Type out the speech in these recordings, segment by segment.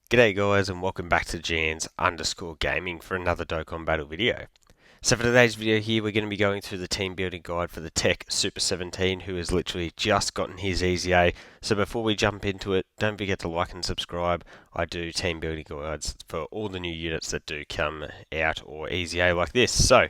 G'day guys and welcome back to Jans_gaming for another Dokkan battle video. So for today's video here we're going to be going through the team building guide for the TEQ Super 17 who has literally just gotten his EZA. So before we jump into it, don't forget to like and subscribe. I do team building guides for all the new units that do come out or EZA like this. So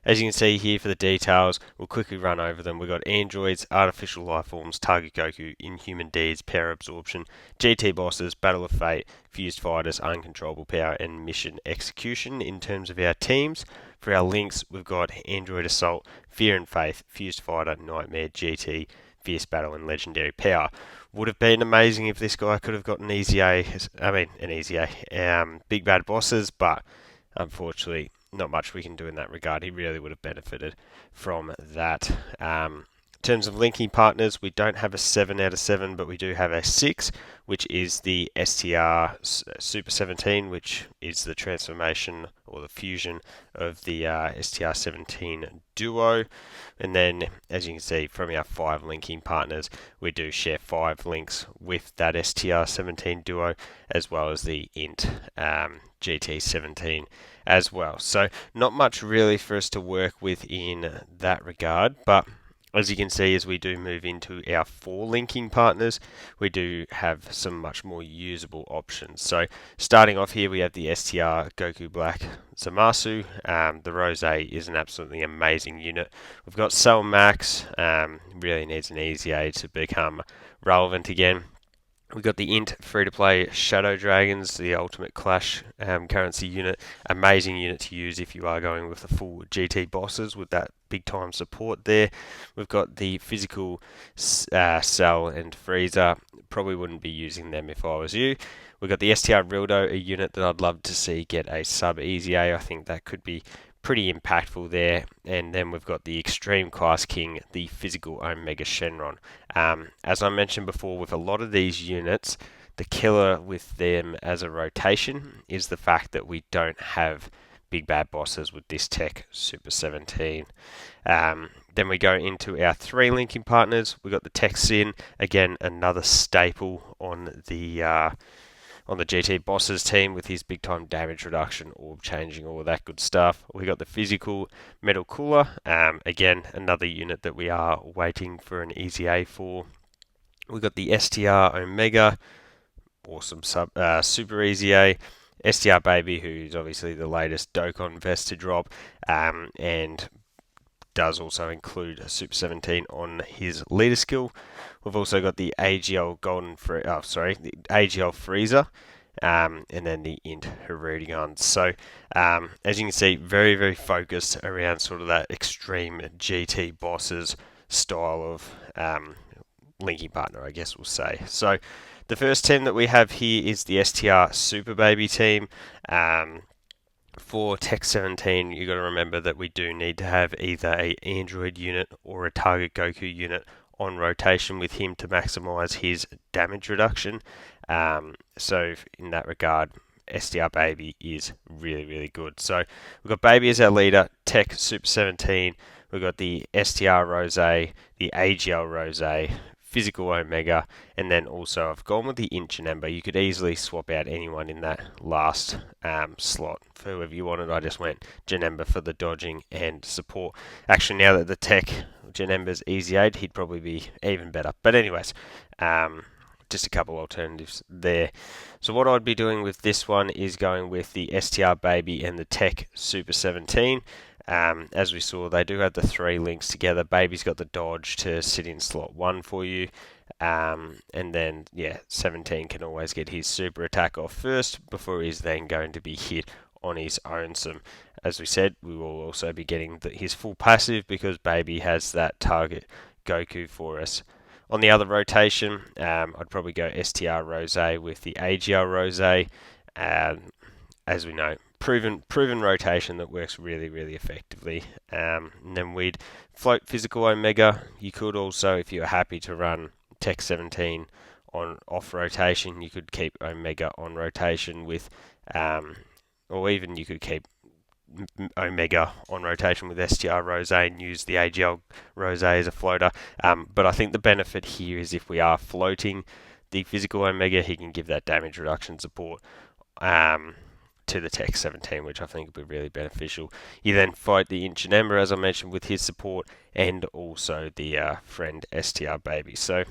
as you can see here for the details, we'll quickly run over them. We've got androids, artificial life forms, target Goku, inhuman deeds, power absorption, GT bosses, battle of fate, fused fighters, uncontrollable power, and mission execution in terms of our teams. For our links, we've got android assault, fear and faith, fused fighter, nightmare, GT, fierce battle, and legendary power. Would have been amazing if this guy could have got an EZA, big bad bosses, but unfortunately, not much we can do in that regard. He really would have benefited from that. In terms of linking partners, we don't have a 7 out of 7, but we do have a 6, which is the STR Super 17, which is the transformation or the fusion of the STR 17 Duo. And then, as you can see from our 5 linking partners, we do share 5 links with that STR 17 Duo, as well as the INT GT17 as well. So not much really for us to work with in that regard, but as you can see, as we do move into our 4 linking partners, we do have some much more usable options. So starting off here, we have the STR Goku Black Zamasu. The Rose is an absolutely amazing unit. We've got Cell Max, really needs an EZA to become relevant again. We've got the INT free-to-play Shadow Dragons, the Ultimate Clash currency unit. Amazing unit to use if you are going with the full GT bosses with that big-time support there. We've got the physical Cell and Frieza. Probably wouldn't be using them if I was you. We've got the STR Rildo, a unit that I'd love to see get a sub-EZA. I think that could be pretty impactful there. And then we've got the Extreme Class King, the physical Omega Shenron. As I mentioned before, with a lot of these units, the killer with them as a rotation is the fact that we don't have big bad bosses with this TEQ Super 17. Then we go into our 3 linking partners. We've got the TEQ Sin, again another staple on the GT Bosses team with his big time damage reduction, orb changing, all of that good stuff. We got the physical Metal Cooler, again another unit that we are waiting for an EZA for. We got the STR Omega, awesome super EZA. STR Baby, who's obviously the latest Dokkan vest to drop, and does also include a Super 17 on his leader skill. We've also got the AGL the AGL Freezer, and then the INT Herodion. So, as you can see, very, very focused around sort of that extreme GT bosses style of linking partner, I guess we'll say. So, the first team that we have here is the STR Super Baby team. For TEQ 17, you've got to remember that we do need to have either a Android unit or a Target Goku unit on rotation with him to maximize his damage reduction. So in that regard, STR Baby is really, really good. So we've got Baby as our leader, TEQ Super 17. We've got the STR Rose, the AGL Rose, physical Omega, and then also I've gone with the INT Janemba. You could easily swap out anyone in that last slot for whoever you wanted. I just went Janemba for the dodging and support. Actually, now that the TEQ Janemba's EZA'd, he'd probably be even better. But anyways, just a couple alternatives there. So what I'd be doing with this one is going with the STR Baby and the TEQ Super 17. As we saw, they do have the 3 links together. Baby's got the dodge to sit in slot 1 for you. And then, 17 can always get his super attack off first before he's then going to be hit on his own. As we said, we will also be getting his full passive because Baby has that target Goku for us. On the other rotation, I'd probably go STR Rose with the AGL Rose. As we know, proven rotation that works really, really effectively. And then we'd float physical Omega. You could also, if you're happy to run TEQ 17 on off rotation, you could keep Omega on rotation with, or even you could keep Omega on rotation with STR Rose and use the AGL Rose as a floater. But I think the benefit here is if we are floating the physical Omega, he can give that damage reduction support to the TEQ 17, which I think would be really beneficial. You then fight the Inch and Ember, as I mentioned, with his support, and also the friend STR Baby. So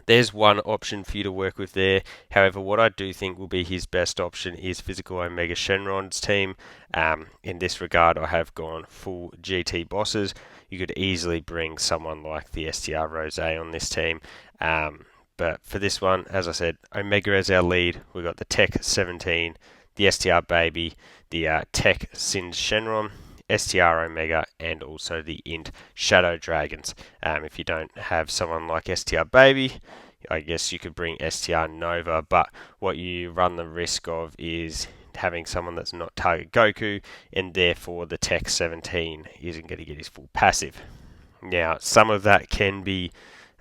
there's one option for you to work with there. However, what I do think will be his best option is Physical Omega Shenron's team. In this regard, I have gone full GT bosses. You could easily bring someone like the STR Rose on this team. But for this one, as I said, Omega as our lead. We've got the TEQ 17, the STR Baby, the TEQ Sin Shenron, STR Omega, and also the Int Shadow Dragons. If you don't have someone like STR Baby, I guess you could bring STR Nova, but what you run the risk of is having someone that's not target Goku, and therefore the TEQ 17 isn't going to get his full passive. Now, some of that can be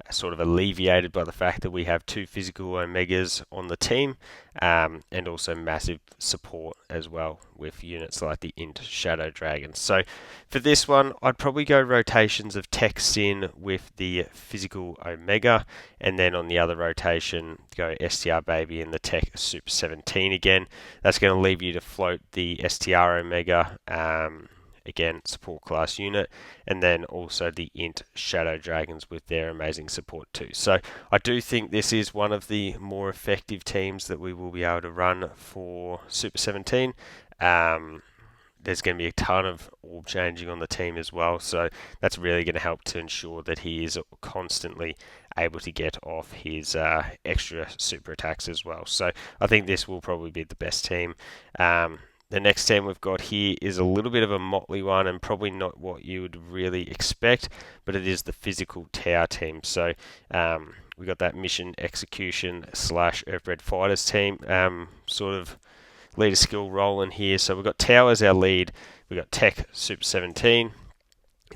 sort of alleviated by the fact that we have two physical Omegas on the team, and also massive support as well with units like the Int Shadow Dragons. So for this one, I'd probably go rotations of TEQ Sin with the physical Omega, and then on the other rotation, go STR Baby and the TEQ Super 17 again. That's going to leave you to float the STR Omega, again, support class unit, and then also the Int Shadow Dragons with their amazing support too. So I do think this is one of the more effective teams that we will be able to run for Super 17. There's going to be a ton of orb changing on the team as well, so that's really going to help to ensure that he is constantly able to get off his extra super attacks as well. So I think this will probably be the best team. The next team we've got here is a little bit of a motley one, and probably not what you would really expect, but it is the physical Tower team. So we got that mission execution / Earthbred Fighters team sort of leader skill rolling here. So we've got Tower as our lead. We've got TEQ Super 17,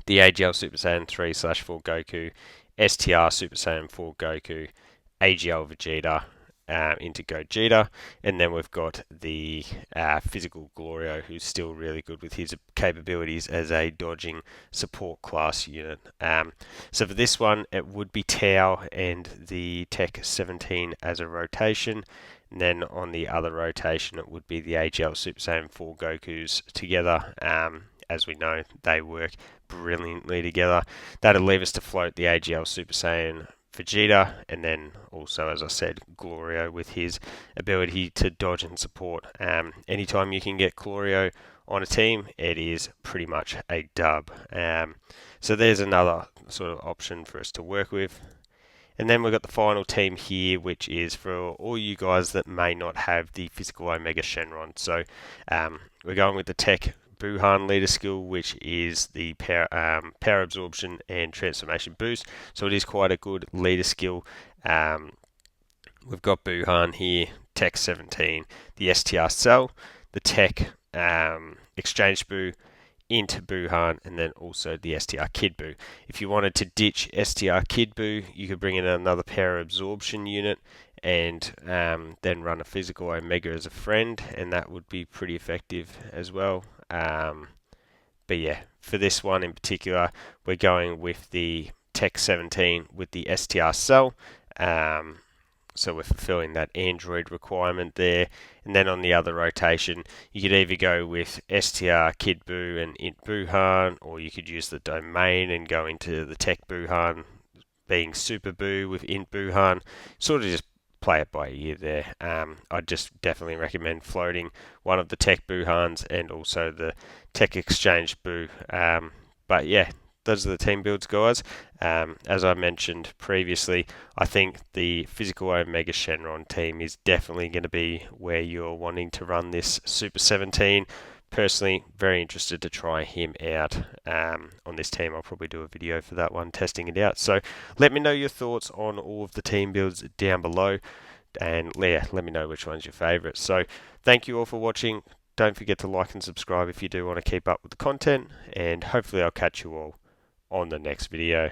the AGL Super Saiyan 3/4 Goku, STR Super Saiyan 4 Goku, AGL Vegeta, into Gogeta, and then we've got the physical Glorio, who's still really good with his capabilities as a dodging support class unit. So for this one, it would be Tau and the TEQ 17 as a rotation, and then on the other rotation, it would be the AGL Super Saiyan 4 Gokus together. As we know, they work brilliantly together. That'll leave us to float the AGL Super Saiyan Vegeta, and then also, as I said, Glorio with his ability to dodge and support. Anytime you can get Glorio on a team, it is pretty much a dub. So there's another sort of option for us to work with. And then we've got the final team here, which is for all you guys that may not have the physical Omega Shenron. So we're going with the TEQ Buhan leader skill, which is the power absorption and transformation boost. So it is quite a good leader skill. We've got Buhan here, TEQ 17, the STR Cell, the TEQ Exchange Boo, Int Buhan, and then also the STR Kid Boo. If you wanted to ditch STR Kid Boo, you could bring in another power absorption unit, and then run a physical Omega as a friend, and that would be pretty effective as well. But yeah, for this one in particular, we're going with the TEQ 17 with the STR Cell. So we're fulfilling that Android requirement there. And then on the other rotation, you could either go with STR Kid Boo and Int Buhan, or you could use the domain and go into the TEQ Buhan being Super Boo with Int Buhan. Sort of just play it by ear there. I'd just definitely recommend floating one of the TEQ Buhans and also the TEQ Exchange Boo. But yeah, those are the team builds, guys. As I mentioned previously, I think the physical Omega Shenron team is definitely going to be where you're wanting to run this Super 17. Personally, very interested to try him out on this team. I'll probably do a video for that one, testing it out. So let me know your thoughts on all of the team builds down below, and yeah, let me know which one's your favourite. So thank you all for watching. Don't forget to like and subscribe if you do want to keep up with the content, and hopefully I'll catch you all on the next video.